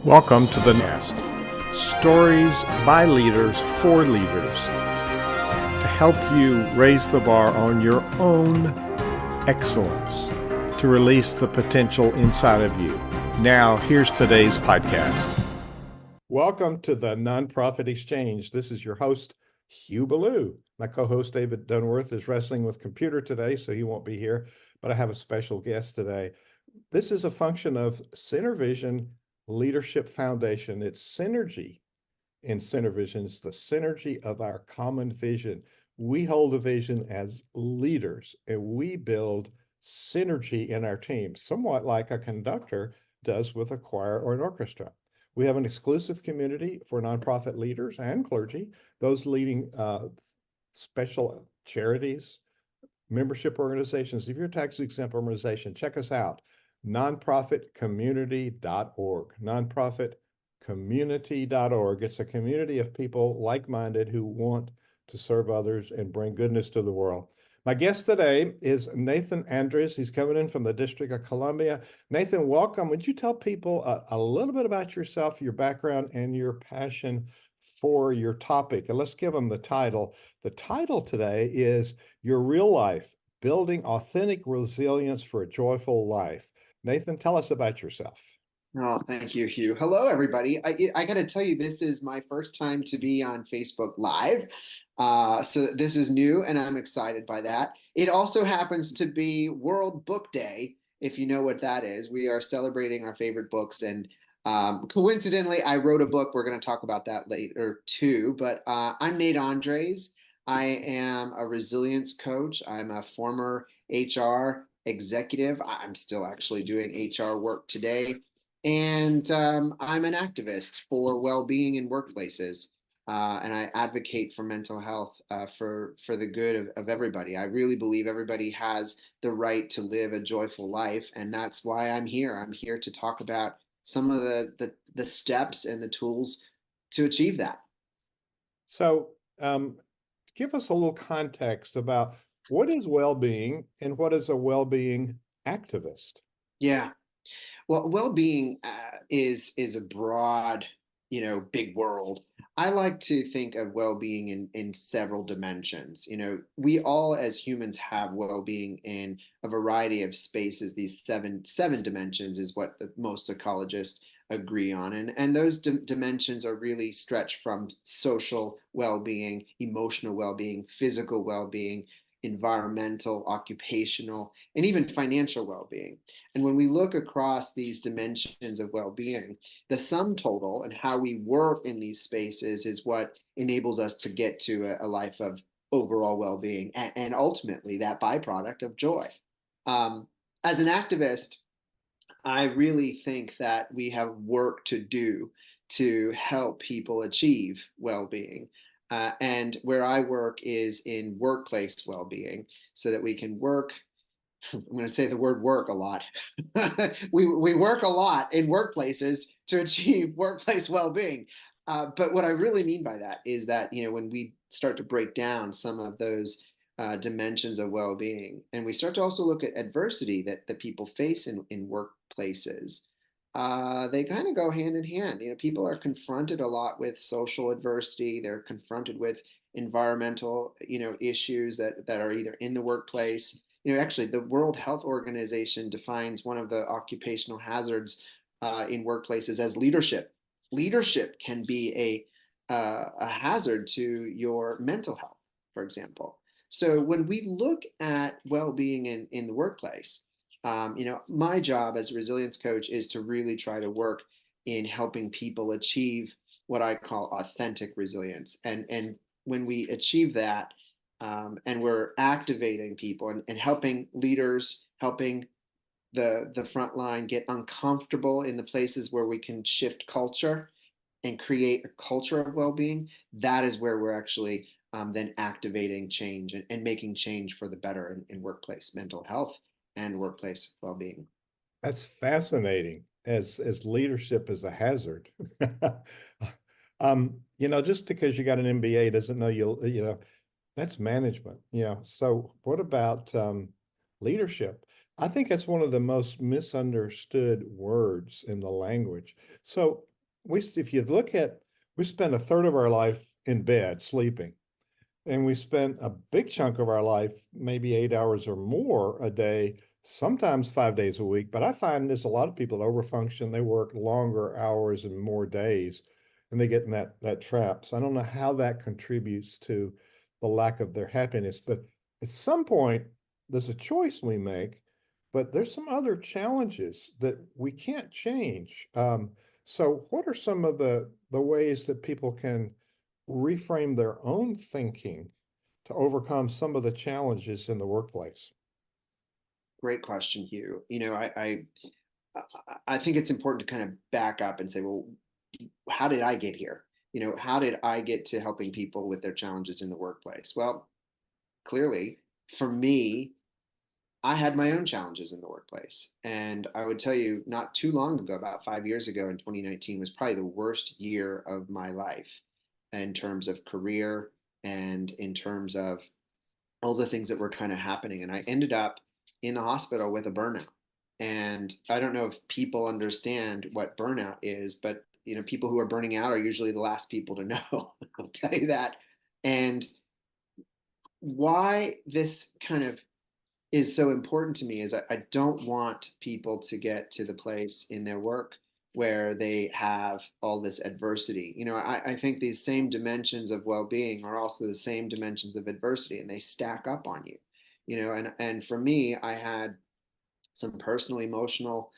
Welcome to the Nest. Stories by leaders for leaders to help you raise the bar on your own excellence, to release the potential inside of you. Now, here's today's podcast. Welcome to the Nonprofit Exchange. This is your host, Hugh Ballou. My co-host, David Dunworth, is wrestling with computer today, so he won't be here, but I have a special guest today. This is a function of Center Vision Leadership Foundation. It's synergy in Center Vision. It's the synergy of our common vision. We hold a vision as leaders, and we build synergy in our team, somewhat like a conductor does with a choir or an orchestra. We have an exclusive community for nonprofit leaders and clergy, those leading special charities, membership organizations. If you're a tax-exempt organization, check us out. Nonprofitcommunity.org. Nonprofitcommunity.org. It's a community of people like-minded who want to serve others and bring goodness to the world. My guest today is Nathan Andres. He's coming in from the District of Columbia. Nathan, welcome. Would you tell people a little bit about yourself, your background, and your passion for your topic? And let's give them the title. The title today is Your Real Life, Building Authentic Resilience for a Joyful Life. Nathan, tell us about yourself. Oh, thank you, Hugh. Hello, everybody. I got to tell you, this is my first time to be on Facebook Live. So this is new, and I'm excited by that. It also happens to be World Book Day, if you know what that is. We are celebrating our favorite books, and coincidentally, I wrote a book. We're going to talk about that later, too. But I'm Nate Andres. I am a resilience coach. I'm a former HR executive. I'm still actually doing HR work today. And I'm an activist for well-being in workplaces, and I advocate for mental health for the good of everybody. I really believe everybody has the right to live a joyful life, and that's why I'm here. I'm here to talk about some of the steps and the tools to achieve that. So give us a little context about what is well-being and what is a well-being activist? Yeah. Well, well-being is a broad, big world. I like to think of well-being in several dimensions. We all as humans have well-being in a variety of spaces. These seven dimensions is what most psychologists agree on, and those dimensions are really stretched from social well-being, emotional well-being, physical well-being, environmental, occupational, and even financial well-being. And when we look across these dimensions of well-being, the sum total and how we work in these spaces is what enables us to get to a life of overall well-being and ultimately that byproduct of joy. As an activist, I really think that we have work to do to help people achieve well-being. And where I work is in workplace well-being so that we can work. I'm going to say the word work a lot. we work a lot in workplaces to achieve workplace well-being. But what I really mean by that is that, when we start to break down some of those dimensions of well-being, and we start to also look at adversity that people face in workplaces, they kind of go hand in hand. People are confronted a lot with social adversity. They're confronted with environmental, issues that are either in the workplace. Actually, the World Health Organization defines one of the occupational hazards in workplaces as leadership. Leadership can be a hazard to your mental health, for example. So when we look at well-being in the workplace, my job as a resilience coach is to really try to work in helping people achieve what I call authentic resilience. And when we achieve that, and we're activating people and helping leaders, helping the front line get uncomfortable in the places where we can shift culture and create a culture of well-being, that is where we're actually then activating change and making change for the better in workplace mental health and workplace well-being. That's fascinating, as leadership is a hazard. Just because you got an MBA doesn't know that's management. So what about leadership? I think that's one of the most misunderstood words in the language. So if you look at, we spend a third of our life in bed sleeping. And we spend a big chunk of our life, maybe 8 hours or more a day, sometimes 5 days a week. But I find there's a lot of people that overfunction. They work longer hours and more days, and they get in that trap. So I don't know how that contributes to the lack of their happiness. But at some point, there's a choice we make, but there's some other challenges that we can't change. So what are some of the ways that people can reframe their own thinking to overcome some of the challenges in the workplace? Great question, Hugh. I think it's important to kind of back up and say, well, how did I get here? How did I get to helping people with their challenges in the workplace? Well, clearly, for me, I had my own challenges in the workplace. And I would tell you, not too long ago, about 5 years ago in 2019, was probably the worst year of my life in terms of career and in terms of all the things that were kind of happening. And I ended up in the hospital with a burnout. And I don't know if people understand what burnout is, but people who are burning out are usually the last people to know. I'll tell you that. And why this kind of is so important to me is I don't want people to get to the place in their work where they have all this adversity. I think these same dimensions of well-being are also the same dimensions of adversity, and they stack up on you. And for me, I had some personal emotional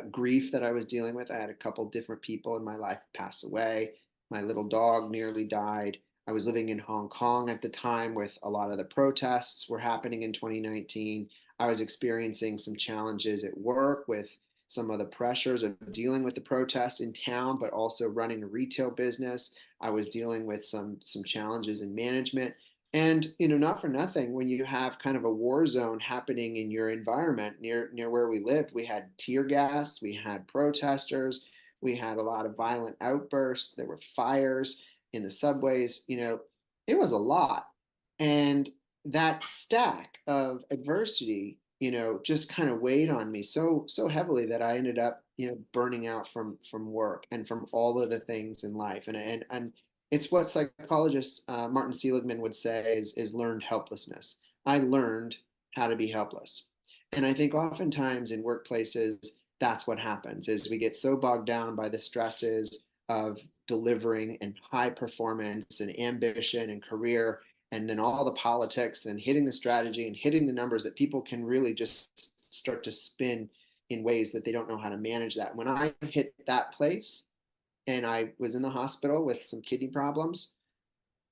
grief that I was dealing with. I had a couple different people in my life pass away. My little dog nearly died. I was living in Hong Kong at the time with a lot of the protests were happening in 2019. I was experiencing some challenges at work with some of the pressures of dealing with the protests in town, but also running a retail business. I was dealing with some challenges in management. And not for nothing, when you have kind of a war zone happening in your environment near where we lived, we had tear gas, we had protesters, we had a lot of violent outbursts, there were fires in the subways. It was a lot. And that stack of adversity, just kind of weighed on me so heavily that I ended up, burning out from work and from all of the things in life. And it's what psychologist Martin Seligman would say is learned helplessness. I learned how to be helpless. And I think oftentimes in workplaces, that's what happens is we get so bogged down by the stresses of delivering and high performance and ambition and career, and then all the politics and hitting the strategy and hitting the numbers, that people can really just start to spin in ways that they don't know how to manage that. When I hit that place and I was in the hospital with some kidney problems,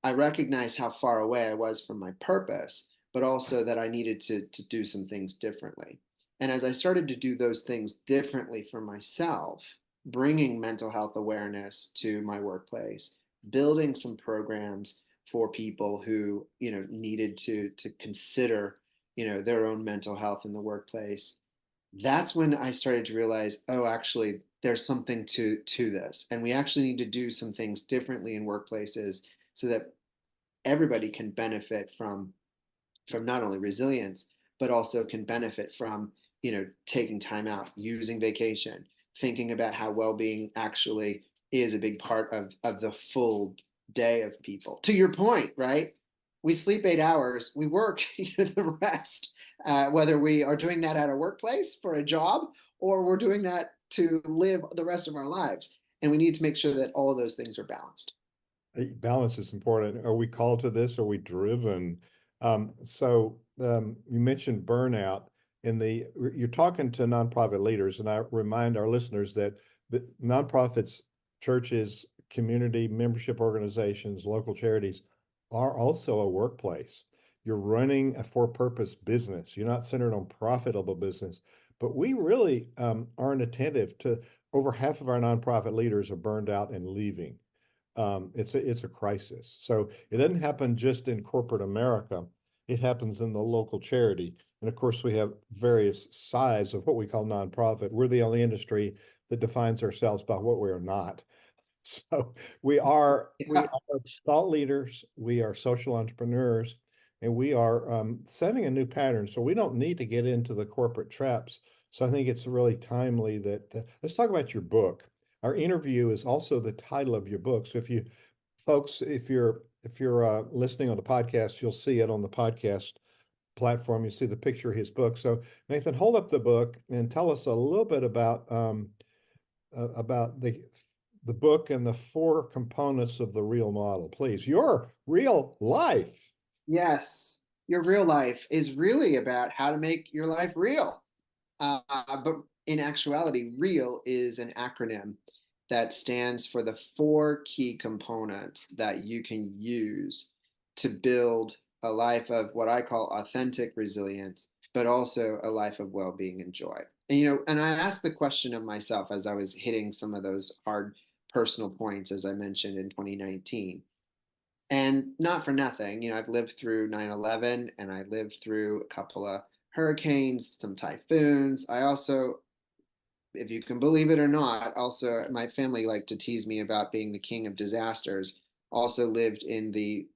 I recognized how far away I was from my purpose, but also that I needed to do some things differently. And as I started to do those things differently for myself, bringing mental health awareness to my workplace, building some programs for people who needed to consider their own mental health in the workplace, that's when I started to realize, oh, actually, there's something to this, and we actually need to do some things differently in workplaces so that everybody can benefit from not only resilience, but also can benefit from taking time out, using vacation, thinking about how well-being actually is a big part of the full day of people. To your point, right? We sleep 8 hours, we work the rest, whether we are doing that at a workplace for a job or we're doing that to live the rest of our lives. And we need to make sure that all of those things are balanced. Balance is important. Are we called to this? Are we driven? So you mentioned burnout you're talking to nonprofit leaders, and I remind our listeners that the nonprofits, churches, community membership organizations, local charities are also a workplace. You're running a for-purpose business. You're not centered on profitable business, but we really aren't attentive to over half of our nonprofit leaders are burned out and leaving. It's a crisis. So it doesn't happen just in corporate America. It happens in the local charity. And of course, we have various sides of what we call nonprofit. We're the only industry that defines ourselves by what we are not. So we are Yeah. thought leaders, we are social entrepreneurs, and we are setting a new pattern. So we don't need to get into the corporate traps. So I think it's really timely that let's talk about your book. our interview is also the title of your book. So if you folks, if you're listening on the podcast, you'll see it on the podcast platform. You see the picture of his book. So Nathan, hold up the book and tell us a little bit about the book and the four components of the real model, please. Your real life. Yes, your real life is really about how to make your life real. But in actuality, REAL is an acronym that stands for the four key components that you can use to build a life of what I call authentic resilience, but also a life of well-being and joy. And and I asked the question of myself as I was hitting some of those hard personal points, as I mentioned in 2019. And not for nothing, I've lived through 9/11 and I lived through a couple of hurricanes, some typhoons. I also, if you can believe it or not, also my family liked to tease me about being the king of disasters. Also lived in the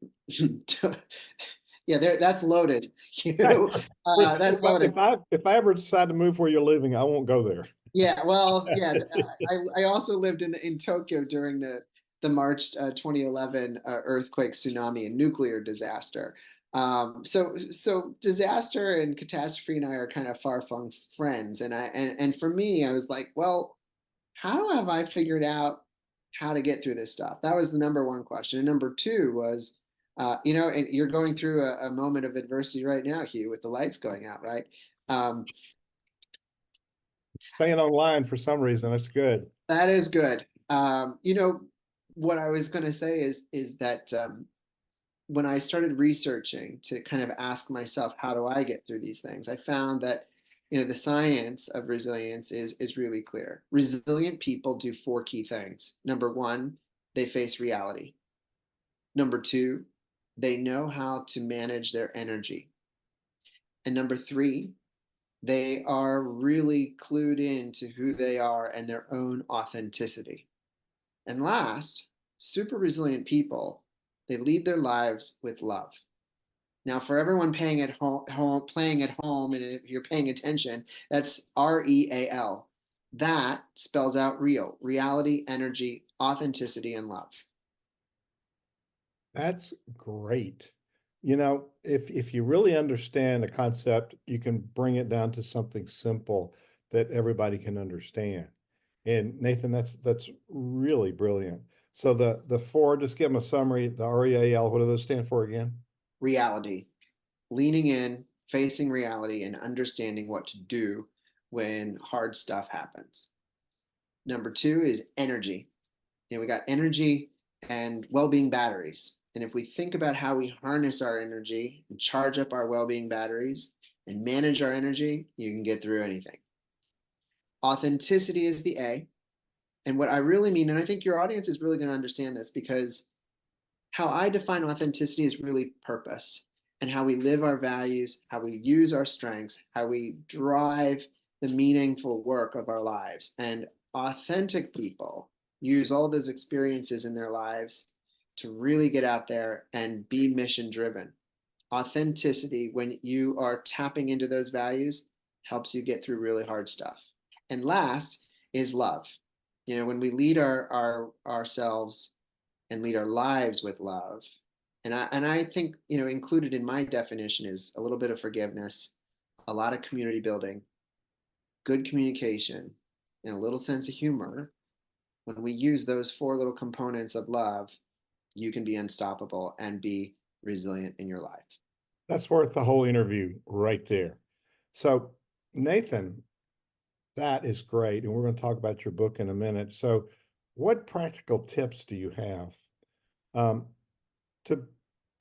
yeah, that's loaded. That's loaded. If I ever decide to move where you're living, I won't go there. Yeah, well, yeah. I also lived in Tokyo during the March 2011 earthquake, tsunami, and nuclear disaster. So disaster and catastrophe and I are kind of far-flung friends. And for me, I was like, well, how have I figured out how to get through this stuff? That was the number one question. And number two was, and you're going through a moment of adversity right now, Hugh, with the lights going out, right? Um, Staying online for some reason, that's good. That is good. What I was going to say is that when I started researching to kind of ask myself, how do I get through these things? I found that the science of resilience is really clear. Resilient people do four key things. Number one, they face reality. Number two, they know how to manage their energy. And number three, they are really clued in to who they are and their own authenticity. And last, super resilient people, they lead their lives with love. Now, for everyone playing at home, and if you're paying attention, that's REAL. That spells out real, reality, energy, authenticity, and love. That's great. If you really understand the concept, you can bring it down to something simple that everybody can understand. And Nathan, that's really brilliant. So the four, just give them a summary. The REAL, what do those stand for again? Reality, leaning in, facing reality, and understanding what to do when hard stuff happens. Number two is energy. We got energy and well-being batteries. And if we think about how we harness our energy and charge up our well-being batteries and manage our energy, you can get through anything. Authenticity is the A. And what I really mean, and I think your audience is really going to understand this, because how I define authenticity is really purpose and how we live our values, how we use our strengths, how we drive the meaningful work of our lives. And authentic people use all those experiences in their lives to really get out there and be mission driven. Authenticity, when you are tapping into those values, helps you get through really hard stuff. And last is love. When we lead ourselves and lead our lives with love, and I think included in my definition is a little bit of forgiveness, a lot of community building, good communication, and a little sense of humor. When we use those four little components of love, you can be unstoppable and be resilient in your life. That's worth the whole interview right there. So, Nathan, that is great. And we're going to talk about your book in a minute. So, what practical tips do you have um, to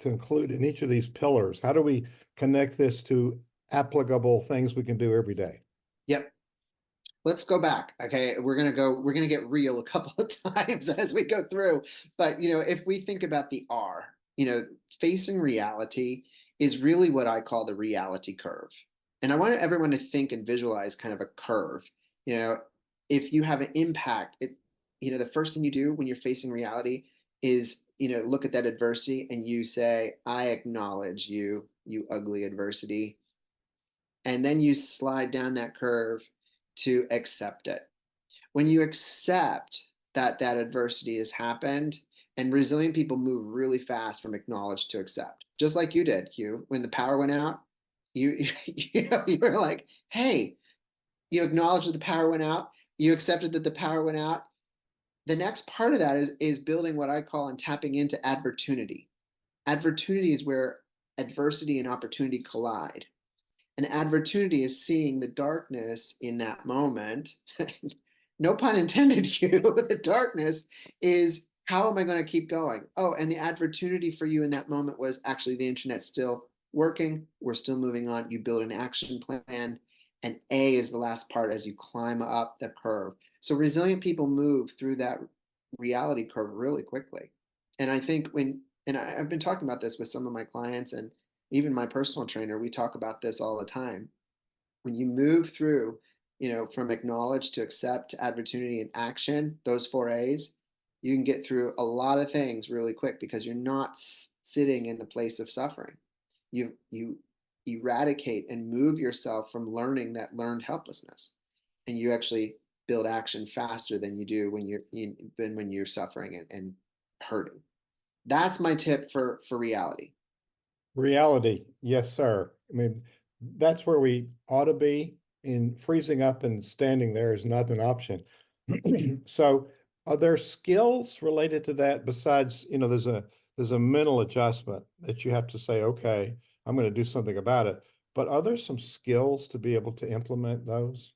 include in each of these pillars? How do we connect this to applicable things we can do every day? Yep. Let's go back. Okay. We're gonna get real a couple of times as we go through. But if we think about the R, facing reality is really what I call the reality curve. And I want everyone to think and visualize kind of a curve. If you have an impact, the first thing you do when you're facing reality is, look at that adversity and you say, I acknowledge you, you ugly adversity. And then you slide down that curve to accept it. When you accept that adversity has happened. And resilient people move really fast from acknowledge to accept, just like you did, Hugh. When the power went out, you were like, hey, you acknowledged that the power went out, you accepted that the power went out. The next part of that is building what I call and tapping into advertunity. Advertunity is where adversity and opportunity collide. And advertunity is seeing the darkness in that moment. No pun intended, you. The darkness is, how am I going to keep going? Oh, and the advertunity for you in that moment was actually the internet's still working. We're still moving on. You build an action plan. And A is the last part as you climb up the curve. So resilient people move through that reality curve really quickly. And I think and I've been talking about this with some of my clients and even my personal trainer, we talk about this all the time. When you move through, from acknowledge to accept to advertunity and action, those 4 A's, you can get through a lot of things really quick because you're not sitting in the place of suffering. You eradicate and move yourself from learning that learned helplessness, and you actually build action faster than you do when you're suffering and hurting. That's my tip for reality. Reality, yes, sir. I mean, that's where we ought to be. In freezing up and standing there is not an option. So, are there skills related to that besides, there's a mental adjustment that you have to say, okay, I'm going to do something about it. But are there some skills to be able to implement those?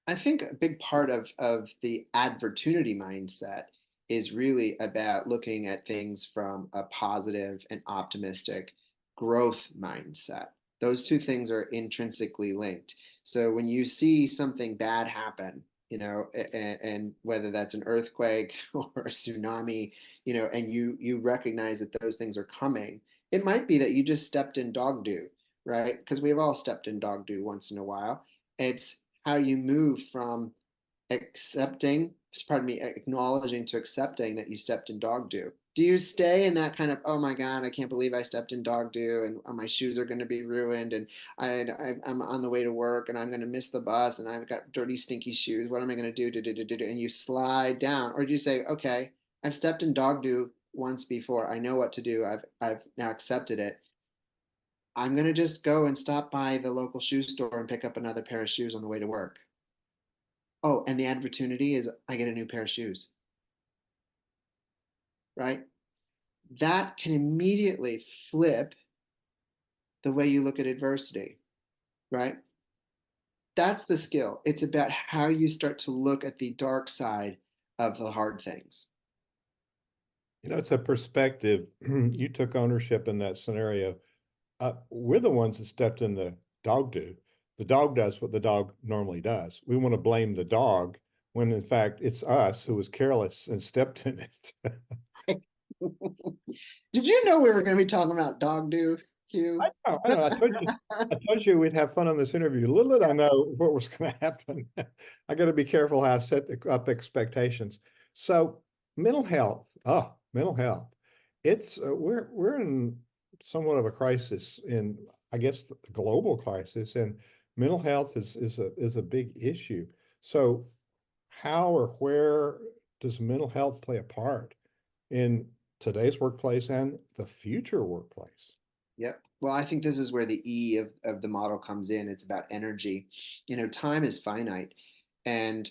I think a big part of the advertunity mindset is really about looking at things from a positive and optimistic growth mindset. Those two things are intrinsically linked. So when you see something bad happen, and whether that's an earthquake or a tsunami, and you recognize that those things are coming, it might be that you just stepped in dog do, right? Because we've all stepped in dog do once in a while. It's how you move from accepting, pardon me, acknowledging to accepting that you stepped in dog do. Do you stay in that kind of, oh my God, I can't believe I stepped in dog do and my shoes are going to be ruined and I'm on the way to work and I'm going to miss the bus and I've got dirty, stinky shoes. What am I going to do? And you slide down. Or do you say, okay, I've stepped in dog do once before. I know what to do. I've now accepted it. I'm going to just go and stop by the local shoe store and pick up another pair of shoes on the way to work. Oh, and the opportunity is I get a new pair of shoes, right? That can immediately flip the way you look at adversity, right? That's the skill. It's about how you start to look at the dark side of the hard things. It's a perspective. You took ownership in that scenario. We're the ones that stepped in the dog do. The dog does what the dog normally does. We want to blame the dog when in fact it's us who was careless and stepped in it. Did you know we were going to be talking about dog do, Hugh? I know. I told you we'd have fun on this interview. Little did I know what was going to happen. I got to be careful how I set up expectations. So mental health. Mental health. It's we're in somewhat of a crisis in, I guess, the global crisis, and mental health is a big issue. So how or where does mental health play a part in today's workplace and the future workplace? Yep. Well, I think this is where the E of the model comes in. It's about energy. Time is finite. And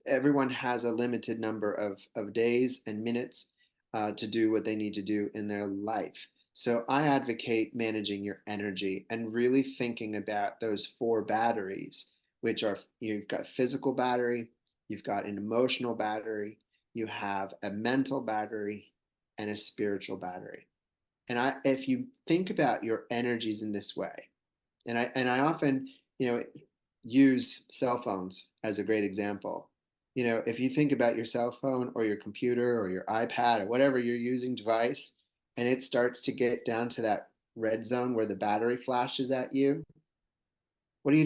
everyone has a limited number of days and minutes to do what they need to do in their life. So I advocate managing your energy and really thinking about those four batteries, which are, you've got physical battery, you've got an emotional battery, you have a mental battery, and a spiritual battery. And if you think about your energies in this way, and I often, use cell phones as a great example. If you think about your cell phone or your computer or your iPad or whatever you're using device, and it starts to get down to that red zone where the battery flashes at you, what do?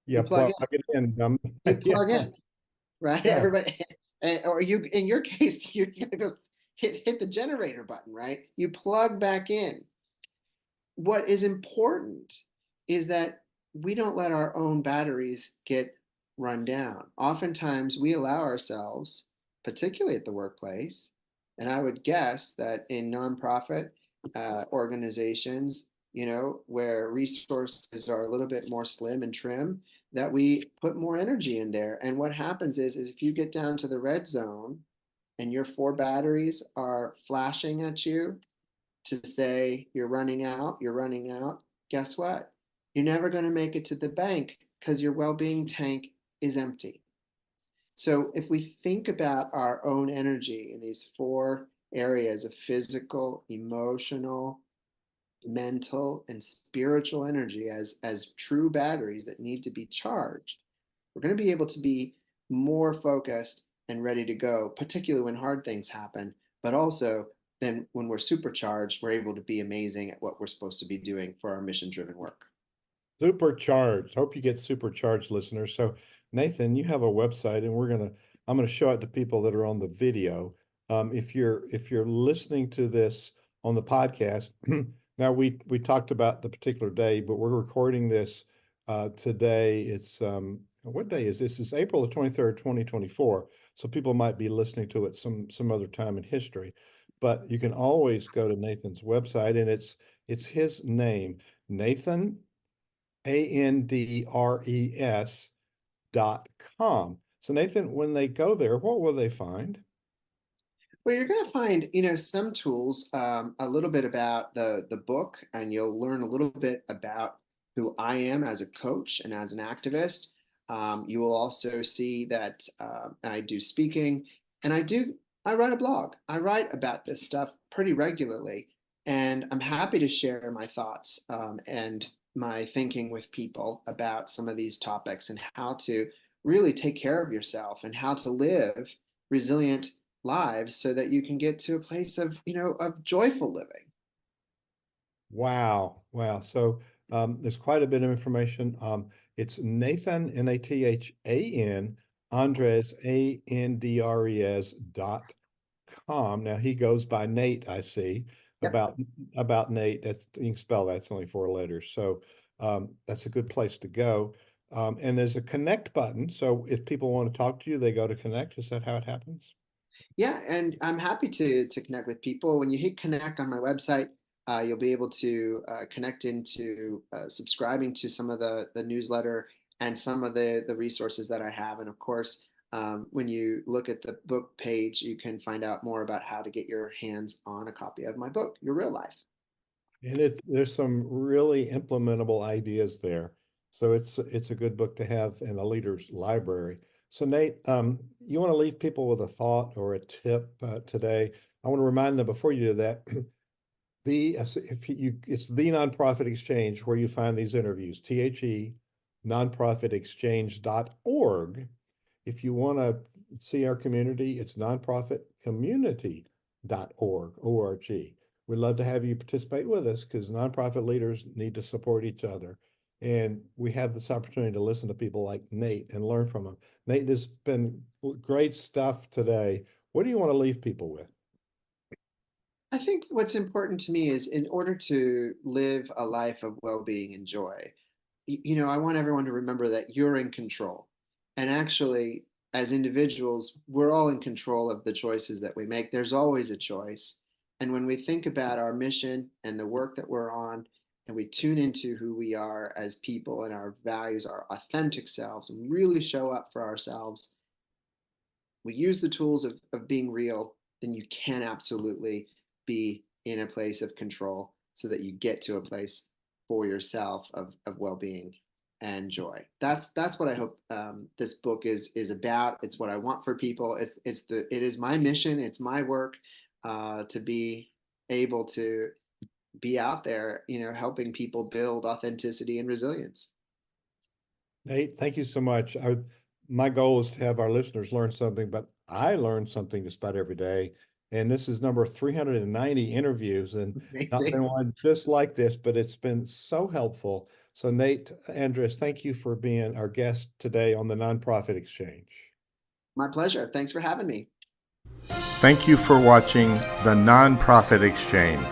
Yeah, You plug plug in. it in. You Yeah, plug in, right? yeah. Everybody, or you, in your case, you gotta go hit the generator button, right? You plug back in. What is important is that we don't let our own batteries get run down. Oftentimes, we allow ourselves, particularly at the workplace, and I would guess that in nonprofit organizations, where resources are a little bit more slim and trim, that we put more energy in there. And what happens is if you get down to the red zone and your four batteries are flashing at you to say you're running out, guess what? You're never going to make it to the bank because your well being tank is empty. So if we think about our own energy in these four areas of physical, emotional, mental, and spiritual energy as true batteries that need to be charged, we're going to be able to be more focused and ready to go, particularly when hard things happen, but also then when we're supercharged, we're able to be amazing at what we're supposed to be doing for our mission driven work. Supercharged. Hope you get supercharged, listeners. So, Nathan, you have a website, and I'm gonna show it to people that are on the video. If you're listening to this on the podcast, now we talked about the particular day, but we're recording this today. It's what day is this? It's April the 23rd, 2024. So people might be listening to it some other time in history. But you can always go to Nathan's website, and it's his name, Nathan ANDRES.com. So Nathan, when they go there, what will they find? Well, you're going to find, some tools, a little bit about the book, and you'll learn a little bit about who I am as a coach and as an activist. You will also see that I do speaking, and I write a blog. I write about this stuff pretty regularly, and I'm happy to share my thoughts and my thinking with people about some of these topics and how to really take care of yourself and how to live resilient lives so that you can get to a place of joyful living. Wow. Wow. So there's quite a bit of information. It's Nathan, Nathan, Andres, ANDRES.com. Now he goes by Nate, I see. Yep. About Nate. That's you can spell that, it's only 4 letters. So that's a good place to go. And there's a connect button. So if people want to talk to you, they go to connect. Is that how it happens? Yeah, and I'm happy to connect with people. When you hit connect on my website, you'll be able to connect into subscribing to some of the newsletter and some of the resources that I have. And of course, when you look at the book page, you can find out more about how to get your hands on a copy of my book, Your Real Life. And there's some really implementable ideas there. So it's a good book to have in a leader's library. So Nate, you want to leave people with a thought or a tip today? I want to remind them before you do that, if you it's the Nonprofit Exchange where you find these interviews, nonprofitexchange.org. If you want to see our community, it's nonprofitcommunity.org, O-R-G. We'd love to have you participate with us because nonprofit leaders need to support each other. And we have this opportunity to listen to people like Nate and learn from them. Nate, has been great stuff today. What do you want to leave people with? I think what's important to me is in order to live a life of well-being and joy, I want everyone to remember that you're in control. And actually, as individuals, we're all in control of the choices that we make. There's always a choice. And when we think about our mission and the work that we're on, and we tune into who we are as people and our values, our authentic selves, and really show up for ourselves, we use the tools of being real, then you can absolutely be in a place of control so that you get to a place for yourself of well-being and joy. That's what I hope this book is about. It's what I want for people. It is my mission. It's my work to be able to be out there, helping people build authenticity and resilience. Nate, thank you so much. My goal is to have our listeners learn something, but I learn something just about every day. And this is number 390 interviews, and not been Amazing. one just like this, but it's been so helpful. So Nate, Andres, thank you for being our guest today on the Nonprofit Exchange. My pleasure. Thanks for having me. Thank you for watching the Nonprofit Exchange.